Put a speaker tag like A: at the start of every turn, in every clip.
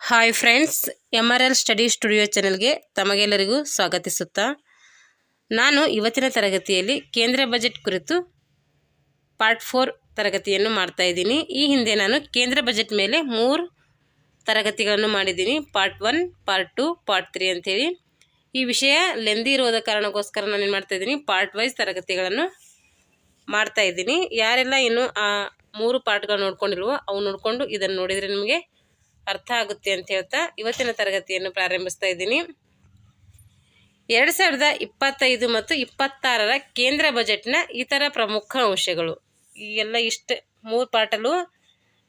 A: Hi friends, MRL study studio ಚಾನೆಲ್ಗೆ ತಮಗೆಲ್ಲರಿಗೂ ಸ್ವಾಗತಿಸುತ್ತಾ ನಾನು ಇವತ್ತಿನ ತರಗತಿಯಲ್ಲಿ ಕೇಂದ್ರ ಬಜೆಟ್ ಕುರಿತು ಪಾರ್ಟ್ 4 ತರಗತಿಯನ್ನು ಮಾಡ್ತಾ ಇದ್ದೀನಿ. ಈ ಹಿಂದೆ ನಾನು ಕೇಂದ್ರ ಬಜೆಟ್ ಮೇಲೆ 3 ತರಗತಿಗಳನ್ನು ಮಾಡಿದ್ದೀನಿ. ಪಾರ್ಟ್ 1, ಪಾರ್ಟ್ 2, ಪಾರ್ಟ್ 3 ಅಂತೇಳಿ. ಈ ವಿಷಯ ಲೆಂದಿ ಇರೋದ ಕಾರಣಕ್ಕೋಸ್ಕರ ನಾನು ಏನು ಮಾಡ್ತಾ ಇದ್ದೀನಿ, ಪಾರ್ಟ್ ವೈಸ್ ತರಗತಿಗಳನ್ನು ಮಾಡ್ತಾ ಇದ್ದೀನಿ. ಯಾರೆಲ್ಲ ಇನ್ನೂ ಆ 3 ಪಾರ್ಟ್ಗಳು ನೋಡ್ಕೊಂಡಿಲ್ವೋ ಅವು ನೋಡಿಕೊಂಡು ಇದನ್ನು ನೋಡಿದರೆ ನಿಮಗೆ ಅರ್ಥ ಆಗುತ್ತೆ ಅಂತ ಹೇಳ್ತಾ ಇವತ್ತಿನ ತರಗತಿಯನ್ನು ಪ್ರಾರಂಭಿಸ್ತಾ ಇದ್ದೀನಿ. 2025 ಮತ್ತು 26ರ ಕೇಂದ್ರ ಬಜೆಟ್ನ ಇತರ ಪ್ರಮುಖ ಅಂಶಗಳು. ಈ ಎಲ್ಲ ಇಷ್ಟು 3 ಪಾರ್ಟಲ್ಲೂ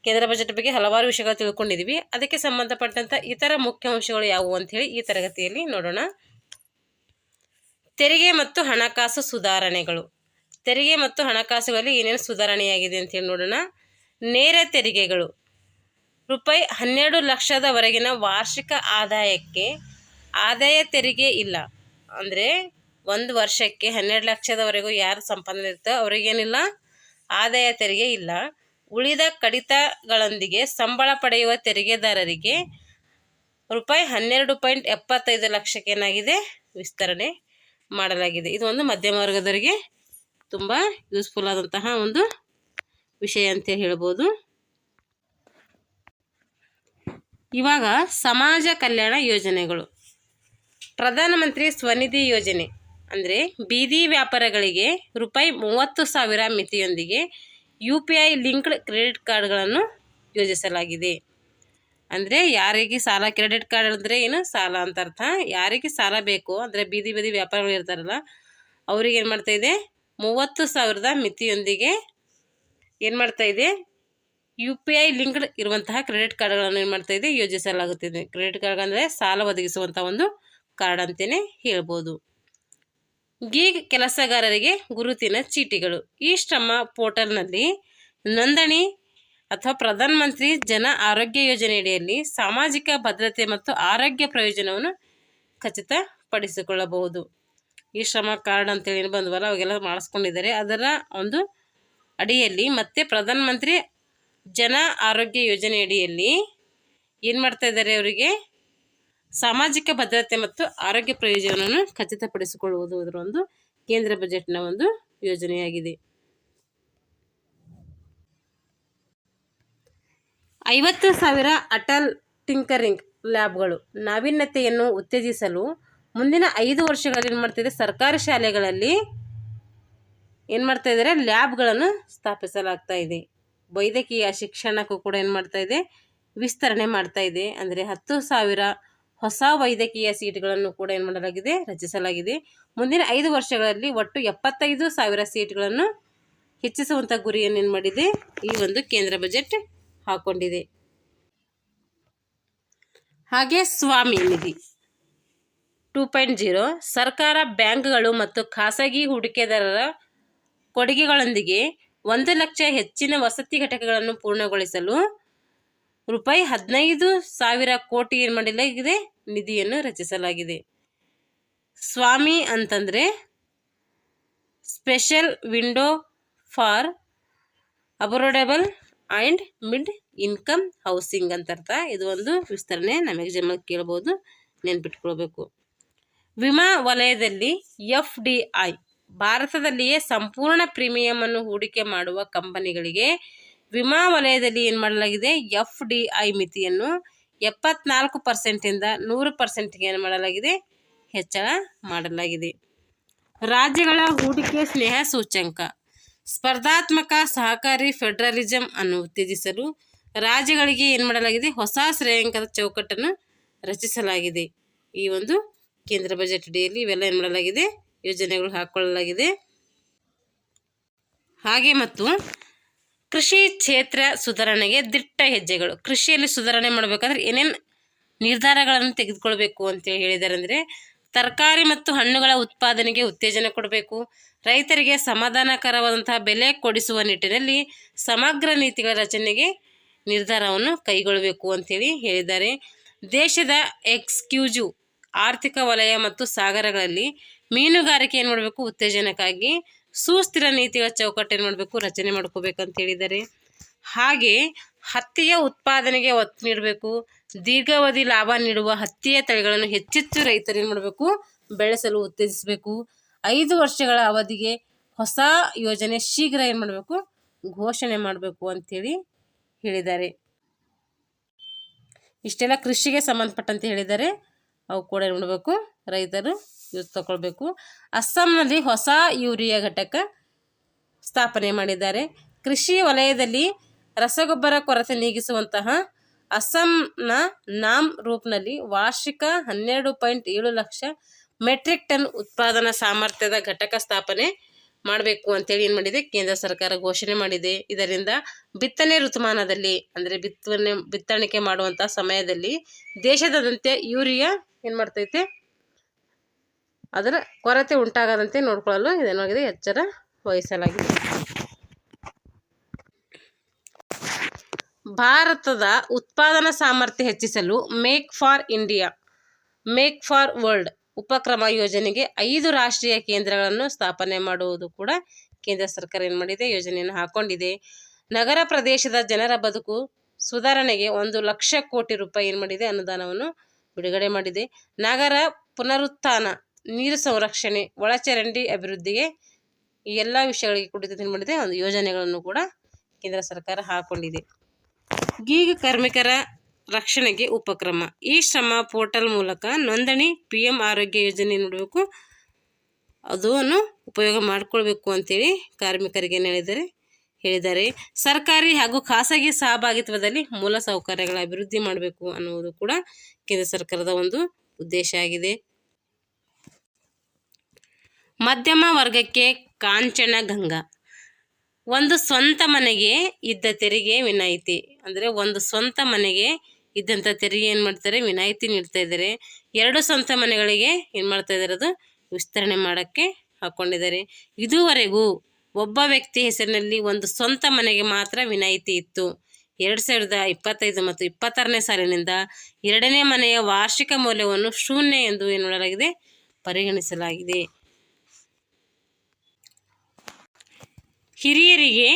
A: ಕೇಂದ್ರ ಬಜೆಟ್ ಬಗ್ಗೆ ಹಲವಾರು ವಿಷಯಗಳು ತಿಳ್ಕೊಂಡಿದ್ದೀವಿ. ಅದಕ್ಕೆ ಸಂಬಂಧಪಟ್ಟಂಥ ಇತರ ಮುಖ್ಯ ಅಂಶಗಳು ಯಾವುವು ಅಂಥೇಳಿ ಈ ತರಗತಿಯಲ್ಲಿ ನೋಡೋಣ. ತೆರಿಗೆ ಮತ್ತು ಹಣಕಾಸು ಸುಧಾರಣೆಗಳು. ತೆರಿಗೆ ಮತ್ತು ಹಣಕಾಸುಗಳಲ್ಲಿ ಏನೇನು ಸುಧಾರಣೆಯಾಗಿದೆ ಅಂತೇಳಿ ನೋಡೋಣ. ನೇರ ತೆರಿಗೆಗಳು. ರೂಪಾಯಿ 12 ಲಕ್ಷದವರೆಗಿನ ವಾರ್ಷಿಕ ಆದಾಯಕ್ಕೆ ಆದಾಯ ತೆರಿಗೆ ಇಲ್ಲ. ಅಂದರೆ ಒಂದು ವರ್ಷಕ್ಕೆ 12 ಲಕ್ಷದವರೆಗೂ ಯಾರು ಸಂಪಾದನೆ ಇರ್ತೋ ಅವರಿಗೇನಿಲ್ಲ, ಆದಾಯ ತೆರಿಗೆ ಇಲ್ಲ. ಉಳಿದ ಕಡಿತಗಳೊಂದಿಗೆ ಸಂಬಳ ಪಡೆಯುವ ತೆರಿಗೆದಾರರಿಗೆ ರೂಪಾಯಿ 12.75 ಲಕ್ಷಕ್ಕೆ ಏನಾಗಿದೆ, ವಿಸ್ತರಣೆ ಮಾಡಲಾಗಿದೆ. ಇದು ಒಂದು ಮಧ್ಯಮ ವರ್ಗದವರಿಗೆ ತುಂಬ ಯೂಸ್ಫುಲ್ ಆದಂತಹ ಒಂದು ವಿಷಯ ಅಂತ ಹೇಳ್ಬೋದು. ಇವಾಗ ಸಮಾಜ ಕಲ್ಯಾಣ ಯೋಜನೆಗಳು. ಪ್ರಧಾನಮಂತ್ರಿ ಸ್ವನಿಧಿ ಯೋಜನೆ ಅಂದರೆ ಬೀದಿ ವ್ಯಾಪಾರಗಳಿಗೆ ರೂಪಾಯಿ 30,000 ಮಿತಿಯೊಂದಿಗೆ UPI ಲಿಂಕ್ಡ್ ಕ್ರೆಡಿಟ್ ಕಾರ್ಡ್ಗಳನ್ನು ಯೋಜಿಸಲಾಗಿದೆ. ಅಂದರೆ ಯಾರಿಗೆ ಸಾಲ, ಕ್ರೆಡಿಟ್ ಕಾರ್ಡ್ ಅಂದರೆ ಏನು, ಸಾಲ ಅಂತ ಅರ್ಥ. ಯಾರಿಗೆ ಸಾಲ ಬೇಕು ಅಂದರೆ ಬೀದಿ ವ್ಯಾಪಾರಗಳು ಇರ್ತಾರಲ್ಲ ಅವ್ರಿಗೆ ಏನು ಮಾಡ್ತಾಯಿದೆ, 30,000 ಮಿತಿಯೊಂದಿಗೆ ಏನು ಮಾಡ್ತಾಯಿದೆ, UPI ಲಿಂಕ್ಡ್ ಇರುವಂತಹ ಕ್ರೆಡಿಟ್ ಕಾರ್ಡ್ಗಳನ್ನು ಏನು ಮಾಡ್ತಾಯಿದೆ, ಯೋಜಿಸಲಾಗುತ್ತಿದೆ. ಕ್ರೆಡಿಟ್ ಕಾರ್ಡ್ ಅಂದರೆ ಸಾಲ ಒದಗಿಸುವಂಥ ಒಂದು ಕಾರ್ಡ್ ಅಂತಲೇ ಹೇಳ್ಬೋದು. ಗೀಗ್ ಕೆಲಸಗಾರರಿಗೆ ಗುರುತಿನ ಚೀಟಿಗಳು. ಈ ಶ್ರಮ ಪೋರ್ಟಲ್ನಲ್ಲಿ ನೋಂದಣಿ ಅಥವಾ ಪ್ರಧಾನಮಂತ್ರಿ ಜನ ಆರೋಗ್ಯ ಯೋಜನೆಯಡಿಯಲ್ಲಿ ಸಾಮಾಜಿಕ ಭದ್ರತೆ ಮತ್ತು ಆರೋಗ್ಯ ಪ್ರಯೋಜನವನ್ನು ಖಚಿತಪಡಿಸಿಕೊಳ್ಳಬಹುದು. ಈ ಶ್ರಮ ಕಾರ್ಡ್ ಅಂತೇಳಿ ಏನು ಬಂದವಲ್ಲ ಅವಾಗೆಲ್ಲ ಮಾಡಿಸ್ಕೊಂಡಿದ್ದಾರೆ. ಅದರ ಒಂದು ಅಡಿಯಲ್ಲಿ ಮತ್ತೆ ಪ್ರಧಾನಮಂತ್ರಿ ಜನ ಆರೋಗ್ಯ ಯೋಜನೆಯಡಿಯಲ್ಲಿ ಏನು ಮಾಡ್ತಾ ಇದ್ದಾರೆ, ಅವರಿಗೆ ಸಾಮಾಜಿಕ ಭದ್ರತೆ ಮತ್ತು ಆರೋಗ್ಯ ಪ್ರಯೋಜನವನ್ನು ಖಚಿತಪಡಿಸಿಕೊಳ್ಳುವುದು ಇದರ ಒಂದು ಕೇಂದ್ರ ಬಜೆಟ್ನ ಒಂದು ಯೋಜನೆಯಾಗಿದೆ. 50,000 ಅಟಲ್ ಟಿಂಕರಿಂಗ್ ಲ್ಯಾಬ್ಗಳು. ನಾವೀನ್ಯತೆಯನ್ನು ಉತ್ತೇಜಿಸಲು ಮುಂದಿನ 5 ವರ್ಷಗಳಲ್ಲಿ ಏನು ಮಾಡ್ತಿದೆ, ಸರ್ಕಾರಿ ಶಾಲೆಗಳಲ್ಲಿ ಏನು ಮಾಡ್ತಾ ಇದ್ದಾರೆ, ಲ್ಯಾಬ್ಗಳನ್ನು ಸ್ಥಾಪಿಸಲಾಗ್ತಾ ಇದೆ. ವೈದ್ಯಕೀಯ ಶಿಕ್ಷಣಕ್ಕೂ ಕೂಡ ಏನು ಮಾಡ್ತಾ ಇದೆ, ವಿಸ್ತರಣೆ ಮಾಡ್ತಾ ಇದೆ. ಅಂದರೆ 10,000 ಹೊಸ ವೈದ್ಯಕೀಯ ಸೀಟ್ಗಳನ್ನು ಕೂಡ ಏನು ಮಾಡಲಾಗಿದೆ, ರಚಿಸಲಾಗಿದೆ. ಮುಂದಿನ 5 ವರ್ಷಗಳಲ್ಲಿ ಒಟ್ಟು 75,000 ಸೀಟ್ಗಳನ್ನು ಹೆಚ್ಚಿಸುವಂಥ ಗುರಿಯನ್ನು ಏನು ಮಾಡಿದೆ, ಈ ಒಂದು ಕೇಂದ್ರ ಬಜೆಟ್ ಹಾಕ್ಕೊಂಡಿದೆ. ಹಾಗೆ ಸ್ವಾಮಿ ನಿಧಿ 2.0 ಸರ್ಕಾರ, ಬ್ಯಾಂಕ್ಗಳು ಮತ್ತು ಖಾಸಗಿ ಹೂಡಿಕೆದಾರರ ಕೊಡುಗೆಗಳೊಂದಿಗೆ 1 ಲಕ್ಷ ಹೆಚ್ಚಿನ ವಸತಿ ಘಟಕಗಳನ್ನು ಪೂರ್ಣಗೊಳಿಸಲು ರೂಪಾಯಿ 15,000 ಕೋಟಿ ಏನು ಮಾಡಲಾಗಿದೆ, ನಿಧಿಯನ್ನು ರಚಿಸಲಾಗಿದೆ. ಸ್ವಾಮಿ ಅಂತಂದರೆ special window for affordable and mid income housing ಅಂತ ಅರ್ಥ. ಇದು ಒಂದು ವಿಸ್ತರಣೆ, ನಮಗೆ ಎಕ್ಸಾಮಲ್ಲಿ ಕೇಳ್ಬೋದು, ನೆನ್ಪಿಟ್ಕೊಳ್ಬೇಕು. ವಿಮಾ ವಲಯದಲ್ಲಿ FDI ಭಾರತದಲ್ಲಿಯೇ ಸಂಪೂರ್ಣ ಪ್ರೀಮಿಯಮನ್ನು ಹೂಡಿಕೆ ಮಾಡುವ ಕಂಪನಿಗಳಿಗೆ ವಿಮಾ ವಲಯದಲ್ಲಿ ಏನು ಮಾಡಲಾಗಿದೆ, FDI ಮಿತಿಯನ್ನು 74% 100%ಗೆ ಏನು ಮಾಡಲಾಗಿದೆ, ಹೆಚ್ಚಳ ಮಾಡಲಾಗಿದೆ. ರಾಜ್ಯಗಳ ಹೂಡಿಕೆ ಸ್ನೇಹ ಸೂಚ್ಯಂಕ. ಸ್ಪರ್ಧಾತ್ಮಕ ಸಹಕಾರಿ ಫೆಡರಲಿಸಮ್ ಅನ್ನು ಉತ್ತೇಜಿಸಲು ರಾಜ್ಯಗಳಿಗೆ ಏನು ಮಾಡಲಾಗಿದೆ, ಹೊಸ ಶ್ರೇಯಾಂಕದ ಚೌಕಟ್ಟನ್ನು ರಚಿಸಲಾಗಿದೆ. ಈ ಒಂದು ಕೇಂದ್ರ ಬಜೆಟ್ ಅಡಿಯಲ್ಲಿ ಇವೆಲ್ಲ ಏನು ಮಾಡಲಾಗಿದೆ, ಯೋಜನೆಗಳು ಹಾಕ್ಕೊಳ್ಳಲಾಗಿದೆ. ಹಾಗೆ ಮತ್ತು ಕೃಷಿ ಕ್ಷೇತ್ರ ಸುಧಾರಣೆಗೆ ದಿಟ್ಟ ಹೆಜ್ಜೆಗಳು. ಕೃಷಿಯಲ್ಲಿ ಸುಧಾರಣೆ ಮಾಡಬೇಕಾದ್ರೆ ಏನೇನು ನಿರ್ಧಾರಗಳನ್ನು ತೆಗೆದುಕೊಳ್ಬೇಕು ಅಂತೇಳಿ ಹೇಳಿದ್ದಾರೆ ಅಂದರೆ, ತರಕಾರಿ ಮತ್ತು ಹಣ್ಣುಗಳ ಉತ್ಪಾದನೆಗೆ ಉತ್ತೇಜನ ಕೊಡಬೇಕು. ರೈತರಿಗೆ ಸಮಾಧಾನಕರವಾದಂತಹ ಬೆಲೆ ಕೊಡಿಸುವ ನಿಟ್ಟಿನಲ್ಲಿ ಸಮಗ್ರ ನೀತಿಗಳ ರಚನೆಗೆ ನಿರ್ಧಾರವನ್ನು ಕೈಗೊಳ್ಳಬೇಕು ಅಂತೇಳಿ ಹೇಳಿದ್ದಾರೆ. ದೇಶದ ಎಕ್ಸ್ಕ್ಲೂಸಿವ್ ಆರ್ಥಿಕ ವಲಯ ಮತ್ತು ಸಾಗರಗಳಲ್ಲಿ ಮೀನುಗಾರಿಕೆ ಏನು ಮಾಡಬೇಕು, ಉತ್ತೇಜನಕ್ಕಾಗಿ ಸುಸ್ಥಿರ ನೀತಿಗಳ ಚೌಕಟ್ಟು ಏನು ಮಾಡಬೇಕು, ರಚನೆ ಮಾಡ್ಕೋಬೇಕಂತ ಹೇಳಿದ್ದಾರೆ. ಹಾಗೆ ಹತ್ತಿಯ ಉತ್ಪಾದನೆಗೆ ಒತ್ತು ನೀಡಬೇಕು. ದೀರ್ಘಾವಧಿ ಲಾಭ ನೀಡುವ ಹತ್ತಿಯ ತಳಿಗಳನ್ನು ಹೆಚ್ಚೆಚ್ಚು ರೈತರು ಏನು ಮಾಡಬೇಕು, ಬೆಳೆಸಲು ಉತ್ತೇಜಿಸಬೇಕು. 5 ವರ್ಷಗಳ ಅವಧಿಗೆ ಹೊಸ ಯೋಜನೆ ಶೀಘ್ರ ಏನು ಮಾಡಬೇಕು, ಘೋಷಣೆ ಮಾಡಬೇಕು ಅಂತೇಳಿ ಹೇಳಿದ್ದಾರೆ. ಇಷ್ಟೆಲ್ಲ ಕೃಷಿಗೆ ಸಂಬಂಧಪಟ್ಟಂತೆ ಹೇಳಿದ್ದಾರೆ. ಅವು ಕೂಡ ಏನು ಮಾಡಬೇಕು, ರೈತರು ಯೂಸ್ ತಗೊಳ್ಬೇಕು. ಅಸ್ಸಾಂನಲ್ಲಿ ಹೊಸ ಯೂರಿಯಾ ಘಟಕ ಸ್ಥಾಪನೆ ಮಾಡಿದ್ದಾರೆ. ಕೃಷಿ ವಲಯದಲ್ಲಿ ರಸಗೊಬ್ಬರ ಕೊರತೆ ನೀಗಿಸುವಂತಹ ಅಸ್ಸಾಂನ ನಾಮ್ ರೂಪ್ನಲ್ಲಿ ವಾರ್ಷಿಕ 12.7 ಲಕ್ಷ ಮೆಟ್ರಿಕ್ ಟನ್ ಉತ್ಪಾದನಾ ಸಾಮರ್ಥ್ಯದ ಘಟಕ ಸ್ಥಾಪನೆ ಮಾಡಬೇಕು ಅಂತೇಳಿ ಏನು ಮಾಡಿದೆ, ಕೇಂದ್ರ ಸರ್ಕಾರ ಘೋಷಣೆ ಮಾಡಿದೆ. ಇದರಿಂದ ಬಿತ್ತನೆ ಋತುಮಾನದಲ್ಲಿ ಅಂದರೆ ಬಿತ್ತಣಿಕೆ ಮಾಡುವಂಥ ಸಮಯದಲ್ಲಿ ದೇಶದಾದ್ಯಂತ ಯೂರಿಯಾ ಏನು ಮಾಡ್ತೈತೆ, ಅದರ ಕೊರತೆ ಉಂಟಾಗದಂತೆ ನೋಡಿಕೊಳ್ಳಲು ಇದೇನಾಗಿದೆ, ಎಚ್ಚರ ವಹಿಸಲಾಗಿದೆ. ಭಾರತದ ಉತ್ಪಾದನಾ ಸಾಮರ್ಥ್ಯ ಹೆಚ್ಚಿಸಲು make for India, make for world ಉಪಕ್ರಮ ಯೋಜನೆಗೆ 5 ರಾಷ್ಟ್ರೀಯ ಕೇಂದ್ರಗಳನ್ನು ಸ್ಥಾಪನೆ ಮಾಡುವುದು ಕೂಡ ಕೇಂದ್ರ ಸರ್ಕಾರ ಏನು ಮಾಡಿದೆ, ಯೋಜನೆಯನ್ನು ಹಾಕೊಂಡಿದೆ. ನಗರ ಪ್ರದೇಶದ ಜನರ ಬದುಕು ಸುಧಾರಣೆಗೆ 1 ಲಕ್ಷ ಕೋಟಿ ರೂಪಾಯಿ ಏನು ಮಾಡಿದೆ, ಅನುದಾನವನ್ನು ಬಿಡುಗಡೆ ಮಾಡಿದೆ. ನಗರ ಪುನರುತ್ಥಾನ, ನೀರು ಸಂರಕ್ಷಣೆ, ಒಳಚರಂಡಿ ಅಭಿವೃದ್ಧಿಗೆ ಈ ಎಲ್ಲ ವಿಷಯಗಳಿಗೆ ಕುರಿತು ಏನು ಮಾಡಿದೆ, ಒಂದು ಯೋಜನೆಗಳನ್ನು ಕೂಡ ಕೇಂದ್ರ ಸರ್ಕಾರ ಹಾಕೊಂಡಿದೆ. ಗೀಗ್ ಕಾರ್ಮಿಕರ ರಕ್ಷಣೆಗೆ ಉಪಕ್ರಮ, ಈ ಶ್ರಮ ಪೋರ್ಟಲ್ ಮೂಲಕ ನೋಂದಣಿ PM ಆರೋಗ್ಯ ಯೋಜನೆ ನೋಡಬೇಕು, ಅದನ್ನು ಉಪಯೋಗ ಮಾಡಿಕೊಳ್ಬೇಕು ಅಂತೇಳಿ ಕಾರ್ಮಿಕರಿಗೆ ಹೇಳಿದ್ದಾರೆ. ಸರ್ಕಾರಿ ಹಾಗೂ ಖಾಸಗಿ ಸಹಭಾಗಿತ್ವದಲ್ಲಿ ಮೂಲ ಸೌಕರ್ಯಗಳ ಅಭಿವೃದ್ಧಿ ಮಾಡಬೇಕು ಅನ್ನುವುದು ಕೂಡ ಕೇಂದ್ರ ಸರ್ಕಾರದ ಒಂದು ಉದ್ದೇಶ ಆಗಿದೆ. ಮಧ್ಯಮ ವರ್ಗಕ್ಕೆ ಕಾಂಚನಗಂಗಾ, ಒಂದು ಸ್ವಂತ ಮನೆಗೆ ಇದ್ದ ತೆರಿಗೆ ವಿನಾಯಿತಿ, ಅಂದರೆ ಒಂದು ಸ್ವಂತ ಮನೆಗೆ ಇದ್ದಂಥ ತೆರಿಗೆ ಏನು ಮಾಡ್ತಾರೆ, ವಿನಾಯಿತಿ ನೀಡ್ತಾ ಇದ್ದಾರೆ. 2 ಸ್ವಂತ ಮನೆಗಳಿಗೆ ಏನು ಮಾಡ್ತಾ ಇದ್ದಾರೆ, ಅದು ವಿಸ್ತರಣೆ ಮಾಡೋಕ್ಕೆ ಹಾಕ್ಕೊಂಡಿದ್ದಾರೆ. ಇದುವರೆಗೂ ಒಬ್ಬ ವ್ಯಕ್ತಿ ಹೆಸರಿನಲ್ಲಿ ಒಂದು ಸ್ವಂತ ಮನೆಗೆ ಮಾತ್ರ ವಿನಾಯಿತಿ ಇತ್ತು. 2025 ಮತ್ತು 26ನೇ ಸಾಲಿನಿಂದ 2ನೇ ಮನೆಯ ವಾರ್ಷಿಕ ಮೌಲ್ಯವನ್ನು 0 ಎಂದು ಏನು ಮಾಡಲಾಗಿದೆ, ಪರಿಗಣಿಸಲಾಗಿದೆ. ಹಿರಿಯರಿಗೆ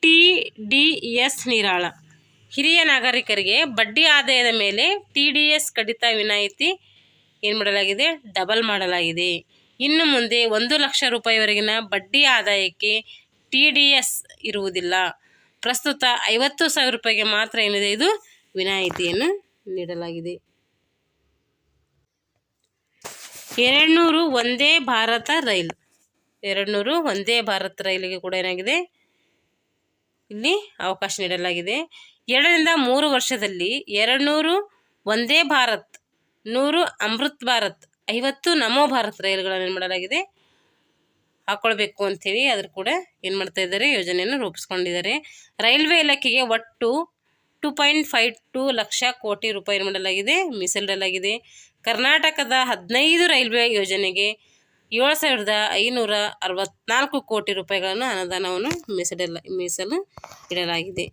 A: TDS ನಿರಾಳ, ಹಿರಿಯ ನಾಗರಿಕರಿಗೆ ಬಡ್ಡಿ ಆದಾಯದ ಮೇಲೆ TDS ಕಡಿತ ವಿನಾಯಿತಿ ಏನು ಮಾಡಲಾಗಿದೆ, ಡಬಲ್ ಮಾಡಲಾಗಿದೆ. ಇನ್ನು ಮುಂದೆ 1 ಲಕ್ಷ ರೂಪಾಯಿವರೆಗಿನ ಬಡ್ಡಿ ಆದಾಯಕ್ಕೆ TDS ಇರುವುದಿಲ್ಲ. ಪ್ರಸ್ತುತ 50,000 ರೂಪಾಯಿಗೆ ಮಾತ್ರ ಏನಿದೆ, ಇದು ವಿನಾಯಿತಿಯನ್ನು ನೀಡಲಾಗಿದೆ. 200 ವಂದೇ ಭಾರತ ರೈಲು, 200 ವಂದೇ ಭಾರತ್ ರೈಲಿಗೆ ಕೂಡ ಏನಾಗಿದೆ, ಇಲ್ಲಿ ಅವಕಾಶ ನೀಡಲಾಗಿದೆ. 2 ರಿಂದ 3 ವರ್ಷದಲ್ಲಿ 200 ವಂದೇ ಭಾರತ್, 100 ಅಮೃತ್ ಭಾರತ್, 50 ನಮೋ ಭಾರತ್ ರೈಲುಗಳನ್ನು ಏನು ಮಾಡಲಾಗಿದೆ, ಹಾಕ್ಕೊಳ್ಬೇಕು ಅಂಥೇಳಿ ಅದ್ರ ಕೂಡ ಏನು ಮಾಡ್ತಾ ಇದ್ದಾರೆ, ಯೋಜನೆಯನ್ನು ರೂಪಿಸ್ಕೊಂಡಿದ್ದಾರೆ. ರೈಲ್ವೆ ಇಲಾಖೆಗೆ ಒಟ್ಟು 2.52 ಲಕ್ಷ ಕೋಟಿ ರೂಪಾಯಿ ಏನು ಮಾಡಲಾಗಿದೆ, ಮೀಸಲಿಡಲಾಗಿದೆ. ಕರ್ನಾಟಕದ 15 ರೈಲ್ವೆ ಯೋಜನೆಗೆ 7,564 ಕೋಟಿ ರೂಪಾಯಿಗಳನ್ನು ಅನುದಾನವನ್ನು ಮೀಸಲು ಇಡಲಾಗಿದೆ.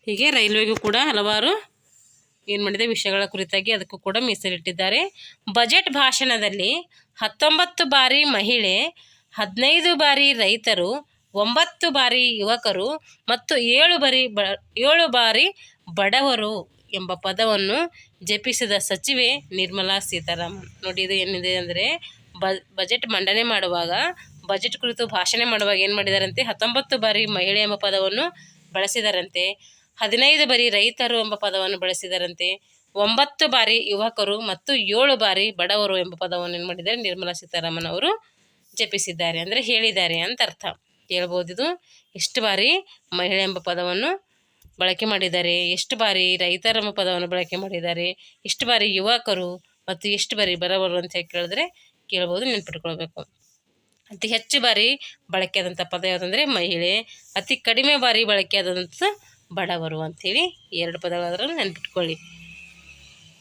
A: ಹೀಗೆ ರೈಲ್ವೆಗೂ ಕೂಡ ಹಲವಾರು ಏನು ಮಾಡಿದೆ, ವಿಷಯಗಳ ಕುರಿತಾಗಿ ಅದಕ್ಕೂ ಕೂಡ ಮೀಸಲಿಟ್ಟಿದ್ದಾರೆ. ಬಜೆಟ್ ಭಾಷಣದಲ್ಲಿ 19 ಬಾರಿ ಮಹಿಳೆ, 15 ಬಾರಿ ರೈತರು, 9 ಬಾರಿ ಯುವಕರು ಮತ್ತು 7 ಬಾರಿ ಬಡವರು ಎಂಬ ಪದವನ್ನು ಜಪಿಸಿದ ಸಚಿವೆ ನಿರ್ಮಲಾ ಸೀತಾರಾಮನ್. ನೋಡಿ, ಇದು ಏನಿದೆ ಅಂದರೆ ಬಜೆಟ್ ಮಂಡನೆ ಮಾಡುವಾಗ, ಬಜೆಟ್ ಕುರಿತು ಭಾಷಣ ಮಾಡುವಾಗ ಏನು ಮಾಡಿದಾರಂತೆ, 19 ಬಾರಿ ಮಹಿಳೆ ಎಂಬ ಪದವನ್ನು ಬಳಸಿದಾರಂತೆ, 15 ಬಾರಿ ರೈತರು ಎಂಬ ಪದವನ್ನು ಬಳಸಿದಾರಂತೆ, 9 ಬಾರಿ ಯುವಕರು ಮತ್ತು 7 ಬಾರಿ ಬಡವರು ಎಂಬ ಪದವನ್ನು ಏನು ಮಾಡಿದ್ದಾರೆ, ನಿರ್ಮಲಾ ಸೀತಾರಾಮನ್ ಅವರು ಜಪಿಸಿದ್ದಾರೆ, ಅಂದರೆ ಹೇಳಿದ್ದಾರೆ ಅಂತ ಅರ್ಥ. ಹೇಳ್ಬೋದು, ಇದು ಎಷ್ಟು ಬಾರಿ ಮಹಿಳೆ ಎಂಬ ಪದವನ್ನು ಬಳಕೆ ಮಾಡಿದ್ದಾರೆ, ಎಷ್ಟು ಬಾರಿ ರೈತರ ಎಂಬ ಪದವನ್ನು ಬಳಕೆ ಮಾಡಿದ್ದಾರೆ, ಎಷ್ಟು ಬಾರಿ ಯುವಕರು ಮತ್ತು ಎಷ್ಟು ಬಾರಿ ಬಡವರು ಅಂತ ಕೇಳಿದ್ರೆ ಕೇಳ್ಬೋದು, ನೆನ್ಪಿಟ್ಕೊಳ್ಬೇಕು. ಅತಿ ಹೆಚ್ಚು ಬಾರಿ ಬಳಕೆಯಾದಂಥ ಪದ ಯಾವುದಂದರೆ ಮಹಿಳೆ, ಅತಿ ಕಡಿಮೆ ಬಾರಿ ಬಳಕೆಯಾದಂಥ ಬಡವರು ಅಂಥೇಳಿ 2 ಪದಗಳಾದರೂ ನೆನ್ಪಿಟ್ಕೊಳ್ಳಿ.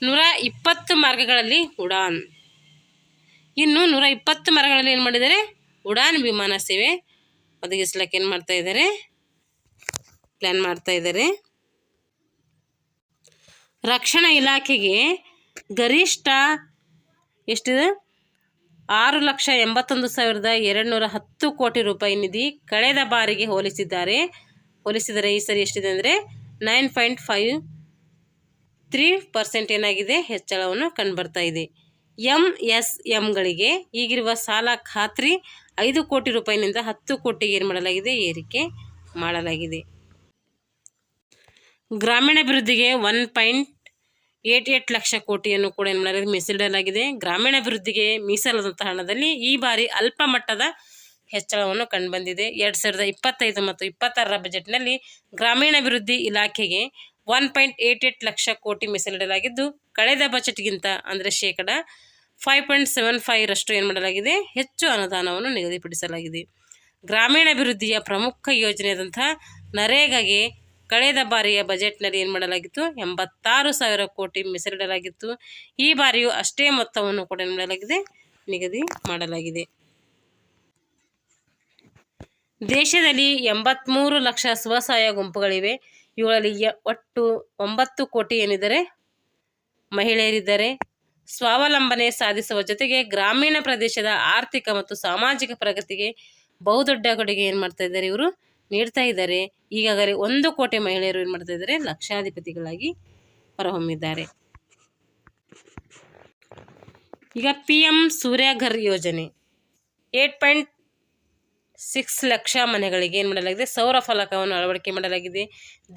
A: 120 ಮಾರ್ಗಗಳಲ್ಲಿ ಉಡಾನ್, ಇನ್ನು 120 ಮಾರ್ಗಗಳಲ್ಲಿ ಏನು ಮಾಡಿದ್ದಾರೆ, ಉಡಾನ್ ವಿಮಾನ ಸೇವೆ ಒದಗಿಸ್ಲಿಕ್ಕೆ ಏನು ಮಾಡ್ತಾ ಇದ್ದಾರೆ, ಪ್ಲ್ಯಾನ್ ಮಾಡ್ತಾ ಇದ್ದಾರೆ. ರಕ್ಷಣಾ ಇಲಾಖೆಗೆ ಗರಿಷ್ಠ ಎಷ್ಟಿದೆ, 6,81,210 ಕೋಟಿ ರೂಪಾಯಿ ನಿಧಿ ಕಳೆದ ಬಾರಿಗೆ ಹೋಲಿಸಿದರೆ ಈ ಸರಿ ಎಷ್ಟಿದೆ ಅಂದರೆ 9.53% ಏನಾಗಿದೆ, ಹೆಚ್ಚಳವನ್ನು ಕಂಡುಬರ್ತಾ ಇದೆ. MSMಗಳಿಗೆ ಈಗಿರುವ ಸಾಲ ಖಾತ್ರಿ 5 ಕೋಟಿ ರೂಪಾಯಿನಿಂದ 10 ಕೋಟಿಗೆ ಏನು ಮಾಡಲಾಗಿದೆ, ಏರಿಕೆ ಮಾಡಲಾಗಿದೆ. ಗ್ರಾಮೀಣಾಭಿವೃದ್ಧಿಗೆ 1.88 ಲಕ್ಷ ಕೋಟಿಯನ್ನು ಕೂಡ ಏನು ಮಾಡಲಾಗಿದೆ, ಮೀಸಲಿಡಲಾಗಿದೆ. ಗ್ರಾಮೀಣಾಭಿವೃದ್ಧಿಗೆ ಮೀಸಲಾದಂಥ ಹಣದಲ್ಲಿ ಈ ಬಾರಿ ಅಲ್ಪ ಮಟ್ಟದ ಹೆಚ್ಚಳವನ್ನು ಕಂಡುಬಂದಿದೆ. 2025 ಮತ್ತು 26ರ ಬಜೆಟ್ನಲ್ಲಿ ಗ್ರಾಮೀಣಾಭಿವೃದ್ಧಿ ಇಲಾಖೆಗೆ 1.88 ಲಕ್ಷ ಕೋಟಿ ಮೀಸಲಿಡಲಾಗಿದ್ದು, ಕಳೆದ ಬಜೆಟ್ಗಿಂತ ಅಂದರೆ ಶೇಕಡ 5.75ರಷ್ಟು ಏನು ಮಾಡಲಾಗಿದೆ, ಹೆಚ್ಚು ಅನುದಾನವನ್ನು ನಿಗದಿಪಡಿಸಲಾಗಿದೆ. ಗ್ರಾಮೀಣಾಭಿವೃದ್ಧಿಯ ಪ್ರಮುಖ ಯೋಜನೆಯಾದಂಥ ನರೇಗಾಗೆ ಕಳೆದ ಬಾರಿಯ ಬಜೆಟ್ನಲ್ಲಿ ಏನು ಮಾಡಲಾಗಿತ್ತು, 86,000 ಕೋಟಿ ಮೀಸಲಿಡಲಾಗಿತ್ತು. ಈ ಬಾರಿಯೂ ಅಷ್ಟೇ ಮೊತ್ತವನ್ನು ಕೂಡ ಏನು ಮಾಡಲಾಗಿದೆ, ನಿಗದಿ ಮಾಡಲಾಗಿದೆ. ದೇಶದಲ್ಲಿ 83 ಲಕ್ಷ ಸ್ವಸಹಾಯ ಗುಂಪುಗಳಿವೆ. ಇವುಗಳಲ್ಲಿ ಒಟ್ಟು 9 ಕೋಟಿ ಏನಿದ್ದಾರೆ, ಮಹಿಳೆಯರಿದ್ದಾರೆ. ಸ್ವಾವಲಂಬನೆ ಸಾಧಿಸುವ ಜೊತೆಗೆ ಗ್ರಾಮೀಣ ಪ್ರದೇಶದ ಆರ್ಥಿಕ ಮತ್ತು ಸಾಮಾಜಿಕ ಪ್ರಗತಿಗೆ ಬಹುದೊಡ್ಡ ಕೊಡುಗೆ ಏನು ಮಾಡ್ತಾ ಇದ್ದಾರೆ, ಇವರು ನೀಡ್ತಾ ಇದ್ದಾರೆ. ಈಗಾಗಲೇ 1 ಕೋಟಿ ಮಹಿಳೆಯರು ಏನು ಮಾಡ್ತಾ ಇದ್ದಾರೆ, ಲಕ್ಷಾಧಿಪತಿಗಳಾಗಿ ಹೊರಹೊಮ್ಮಿದ್ದಾರೆ. ಈಗ PM ಸೂರ್ಯಘರ್ ಯೋಜನೆ 8.6 ಲಕ್ಷ ಮನೆಗಳಿಗೆ ಏನು ಮಾಡಲಾಗಿದೆ, ಸೌರ ಫಲಕವನ್ನು ಅಳವಡಿಕೆ ಮಾಡಲಾಗಿದೆ.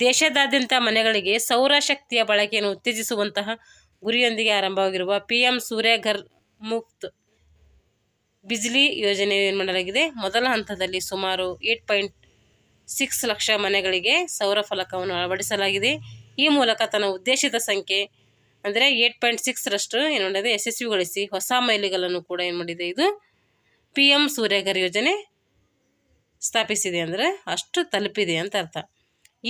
A: ದೇಶದಾದ್ಯಂತ ಮನೆಗಳಿಗೆ ಸೌರಶಕ್ತಿಯ ಬಳಕೆಯನ್ನು ಉತ್ತೇಜಿಸುವಂತಹ ಗುರಿಯೊಂದಿಗೆ ಆರಂಭವಾಗಿರುವ PM ಸೂರ್ಯಘರ್ ಮುಫ್ತ್ ಬಿಜ್ಲಿ ಯೋಜನೆ ಏನು ಮಾಡಲಾಗಿದೆ, ಮೊದಲ ಹಂತದಲ್ಲಿ ಸುಮಾರು 8.6 ಲಕ್ಷ ಮನೆಗಳಿಗೆ ಸೌರ ಫಲಕವನ್ನು ಅಳವಡಿಸಲಾಗಿದೆ. ಈ ಮೂಲಕ ತನ್ನ ಉದ್ದೇಶಿತ ಸಂಖ್ಯೆ ಅಂದರೆ 8.6ರಷ್ಟು ಏನು ಮಾಡಿದೆ, ಯಶಸ್ವಿಗೊಳಿಸಿ ಹೊಸ ಮೈಲಿಗಲ್ಲನ್ನು ಕೂಡ ಏನು ಮಾಡಿದೆ, ಇದು PM ಸೂರ್ಯಘರ್ ಯೋಜನೆ ಸ್ಥಾಪಿಸಿದೆ. ಅಂದರೆ ಅಷ್ಟು ತಲುಪಿದೆ ಅಂತ ಅರ್ಥ.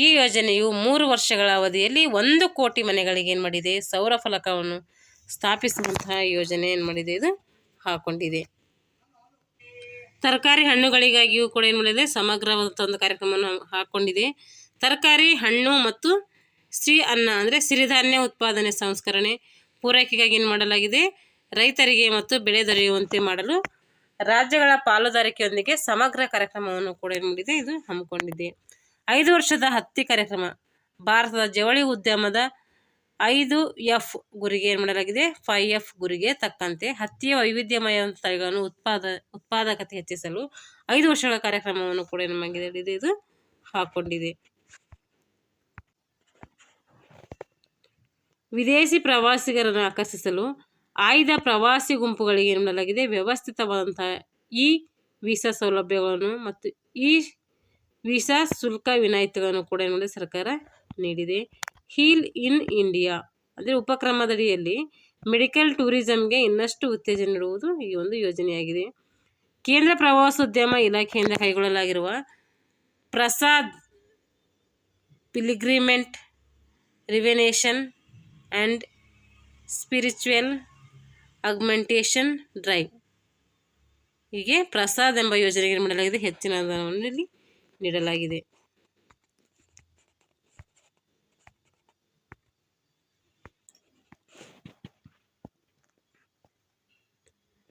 A: ಈ ಯೋಜನೆಯು 3 ವರ್ಷಗಳ ಅವಧಿಯಲ್ಲಿ 1 ಕೋಟಿ ಮನೆಗಳಿಗೆ ಏನು ಮಾಡಿದೆ, ಸೌರ ಫಲಕವನ್ನು ಸ್ಥಾಪಿಸುವಂತಹ ಯೋಜನೆ ಏನು ಮಾಡಿದೆ, ಇದು ಹಾಕೊಂಡಿದೆ. ತರಕಾರಿ ಹಣ್ಣುಗಳಿಗಾಗಿಯೂ ಕೂಡ ಏನು ಮಾಡಿದೆ, ಸಮಗ್ರವಾದಂಥ ಒಂದು ಕಾರ್ಯಕ್ರಮವನ್ನು ಹಾಕ್ಕೊಂಡಿದೆ. ತರಕಾರಿ, ಹಣ್ಣು ಮತ್ತು ಸಿರಿ ಅನ್ನ ಅಂದರೆ ಸಿರಿಧಾನ್ಯ ಉತ್ಪಾದನೆ ಸಂಸ್ಕರಣೆ ಪೂರೈಕೆಗಾಗಿ ಏನು ಮಾಡಲಾಗಿದೆ, ರೈತರಿಗೆ ಮತ್ತು ಬೆಳೆ ದೊರೆಯುವಂತೆ ಮಾಡಲು ರಾಜ್ಯಗಳ ಪಾಲುದಾರಿಕೆಯೊಂದಿಗೆ ಸಮಗ್ರ ಕಾರ್ಯಕ್ರಮವನ್ನು ಕೂಡ ಏನು ಮಾಡಿದೆ, ಇದು ಹಮ್ಮಿಕೊಂಡಿದೆ. 5 ವರ್ಷದ ಹತ್ತಿ ಕಾರ್ಯಕ್ರಮ ಭಾರತದ ಜವಳಿ ಉದ್ಯಮದ 5F ಗುರಿಗೆ ಏನು ಮಾಡಲಾಗಿದೆ, 5F ಗುರಿಗೆ ತಕ್ಕಂತೆ ಹತ್ತಿಯ ವೈವಿಧ್ಯಮಯ ತಳಿಗಳನ್ನು ಉತ್ಪಾದಕತೆ ಹೆಚ್ಚಿಸಲು 5 ವರ್ಷಗಳ ಕಾರ್ಯಕ್ರಮವನ್ನು ಕೂಡ ಏನು ಮಾಡಿದೆ, ಇದು ಹಾಕೊಂಡಿದೆ. ವಿದೇಶಿ ಪ್ರವಾಸಿಗರನ್ನು ಆಕರ್ಷಿಸಲು ಆಯ್ದ ಪ್ರವಾಸಿ ಗುಂಪುಗಳಿಗೆ ಏನು ಮಾಡಲಾಗಿದೆ, ವ್ಯವಸ್ಥಿತವಾದಂಥ ಈ ವೀಸಾ ಸೌಲಭ್ಯಗಳನ್ನು ಮತ್ತು ಈ ವೀಸಾ ಶುಲ್ಕ ವಿನಾಯಿತಿಗಳನ್ನು ಕೂಡ ಏನು ಮಾಡಿದೆ, ಸರ್ಕಾರ ನೀಡಿದೆ. ಹೀಲ್ ಇನ್ ಇಂಡಿಯಾ ಅಂದರೆ ಉಪಕ್ರಮದಡಿಯಲ್ಲಿ ಮೆಡಿಕಲ್ ಟೂರಿಸಂಗೆ ಇನ್ನಷ್ಟು ಉತ್ತೇಜನ ನೀಡುವುದು ಈ ಒಂದು ಯೋಜನೆಯಾಗಿದೆ. ಕೇಂದ್ರ ಪ್ರವಾಸೋದ್ಯಮ ಇಲಾಖೆಯಿಂದ ಕೈಗೊಳ್ಳಲಾಗಿರುವ Prasad pilgrimage rejuvenation and spiritual augmentation drive, ಹೀಗೆ ಪ್ರಸಾದ್ ಎಂಬ ಯೋಜನೆಗೆ ಏನು ಮಾಡಲಾಗಿದೆ, ಹೆಚ್ಚಿನ ಅನುದಾನವನ್ನು ಇಲ್ಲಿ ನೀಡಲಾಗಿದೆ.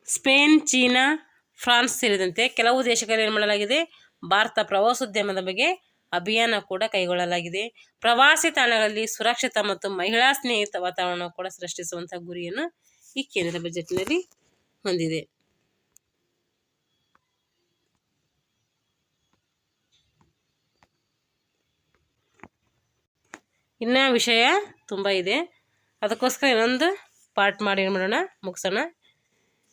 A: ಸ್ಪೇನ್, ಚೀನಾ, ಫ್ರಾನ್ಸ್ ಸೇರಿದಂತೆ ಕೆಲವು ದೇಶಗಳಲ್ಲಿ ಏನು ಮಾಡಲಾಗಿದೆ, ಭಾರತ ಪ್ರವಾಸೋದ್ಯಮದ ಬಗ್ಗೆ ಅಭಿಯಾನ ಕೂಡ ಕೈಗೊಳ್ಳಲಾಗಿದೆ. ಪ್ರವಾಸಿ ತಾಣಗಳಲ್ಲಿ ಸುರಕ್ಷಿತ ಮತ್ತು ಮಹಿಳಾ ಸ್ನೇಹಿತ ವಾತಾವರಣ ಕೂಡ ಸೃಷ್ಟಿಸುವಂಥ ಗುರಿಯನ್ನು ಈ ಕೇಂದ್ರ ಬಜೆಟ್ನಲ್ಲಿ ಹೊಂದಿದೆ. ಇನ್ನು ವಿಷಯ ತುಂಬ ಇದೆ, ಅದಕ್ಕೋಸ್ಕರ ಇನ್ನೊಂದು ಪಾರ್ಟ್ ಮಾಡಿ ಏನು ಮಾಡೋಣ, ಮುಗಿಸೋಣ.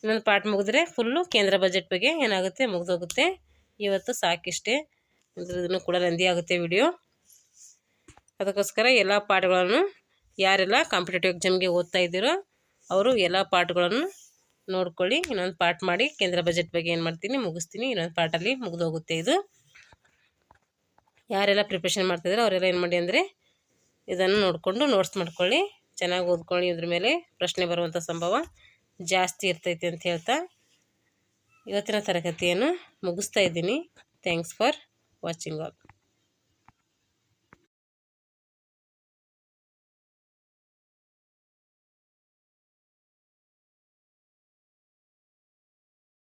A: ಇನ್ನೊಂದು ಪಾರ್ಟ್ ಮುಗಿದ್ರೆ ಫುಲ್ಲು ಕೇಂದ್ರ ಬಜೆಟ್ ಬಗ್ಗೆ ಏನಾಗುತ್ತೆ, ಮುಗಿದೋಗುತ್ತೆ. ಇವತ್ತು ಸಾಕಿಷ್ಟೇ, ಇದನ್ನು ಕೂಡ ಲೆಂದಿ ಆಗುತ್ತೆ ವಿಡಿಯೋ. ಅದಕ್ಕೋಸ್ಕರ ಎಲ್ಲ ಪಾಠಗಳನ್ನು ಯಾರೆಲ್ಲ ಕಾಂಪಿಟೇಟಿವ್ ಎಕ್ಸಾಮ್ಗೆ ಓದ್ತಾ ಇದ್ದೀರೋ ಅವರು ಎಲ್ಲ ಪಾಠಗಳನ್ನು ನೋಡ್ಕೊಳ್ಳಿ. ಇನ್ನೊಂದು ಪಾರ್ಟ್ ಮಾಡಿ ಕೇಂದ್ರ ಬಜೆಟ್ ಬಗ್ಗೆ ಏನು ಮಾಡ್ತೀನಿ, ಮುಗಿಸ್ತೀನಿ. ಇನ್ನೊಂದು ಪಾರ್ಟಲ್ಲಿ ಮುಗಿದೋಗುತ್ತೆ ಇದು. ಯಾರೆಲ್ಲ ಪ್ರಿಪ್ರೇಷನ್ ಮಾಡ್ತಾಯಿದ್ರು ಅವರೆಲ್ಲ ಏನು ಮಾಡಿ ಅಂದರೆ ಇದನ್ನು ನೋಡಿಕೊಂಡು ನೋಟ್ಸ್ ಮಾಡ್ಕೊಳ್ಳಿ, ಚೆನ್ನಾಗಿ ಓದ್ಕೊಳ್ಳಿ. ಇದ್ರ ಮೇಲೆ ಪ್ರಶ್ನೆ ಬರುವಂಥ ಸಂಭವ ಜಾಸ್ತಿ ಇರ್ತೈತಿ ಅಂತ ಹೇಳ್ತಾ ಇವತ್ತಿನ ತರಗತಿಯನ್ನು ಮುಗಿಸ್ತಾ ಇದ್ದೀನಿ. Thanks for watching all.